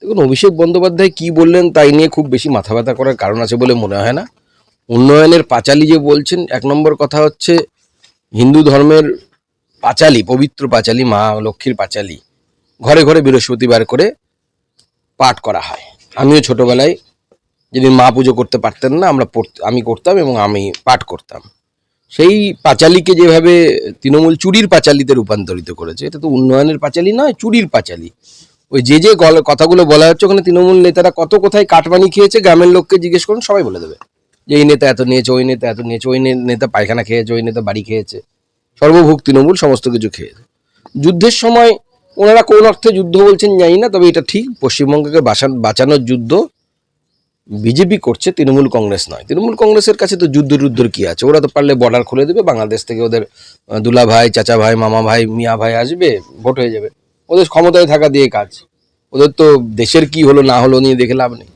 দেখুন, অভিষেক বন্দ্যোপাধ্যায় কি বললেন তাই নিয়ে খুব বেশি মাথা ব্যথা করার কারণ আছে বলে মনে হয় না। উন্নয়নের পাঁচালী যে বলছেন, এক নম্বর কথা হচ্ছে হিন্দু ধর্মের পাঁচালী, পবিত্র পাঁচালী, মা লক্ষ্মীর পাঁচালী ঘরে ঘরে বৃহস্পতিবার করে পাঠ করা হয়। আমিও ছোটবেলায় যেদিন মা পুজো করতে পারতেন না, আমি করতাম এবং আমি পাঠ করতাম। সেই পাঁচালীকে যেভাবে তৃণমূল চুরির পাঁচালীতে রূপান্তরিত করেছে, এটা তো উন্নয়নের পাঁচালী নয়, চুরির পাঁচালী। ওই যে কথাগুলো বলা হচ্ছে, ওখানে তৃণমূল নেতারা কত কোথায় কাটমানি খেয়েছে, গ্রামের লোককে জিজ্ঞেস করুন, সবাই বলে দেবে যে এই নেতা এত নিয়েছে, ওই নেতা এত নিয়েছে, ওই নেতা পায়খানা খেয়েছে, ওই নেতা বাড়ি খেয়েছে, সর্বভোগ তৃণমূল সমস্ত কিছু খেয়েছে। যুদ্ধের সময় ওনারা কোন অর্থে যুদ্ধ বলছেন জানি না, তবে এটা ঠিক, পশ্চিমবঙ্গকে বাঁচানোর যুদ্ধ বিজেপি করছে, তৃণমূল কংগ্রেস নয়। তৃণমূল কংগ্রেসের কাছে তো যুদ্ধের কি আছে? ওরা তো পারলে বর্ডার খুলে দেবে, বাংলাদেশ থেকে ওদের দুলা ভাই, চাচা ভাই, মামা ভাই, মিয়া ভাই আসবে, ভোট হয়ে যাবে। ওদের ক্ষমতায় থাকা দিয়ে কাজ। ওদের তো দেশের কি হলো না হলো নিয়ে দেখে লাভ নেই।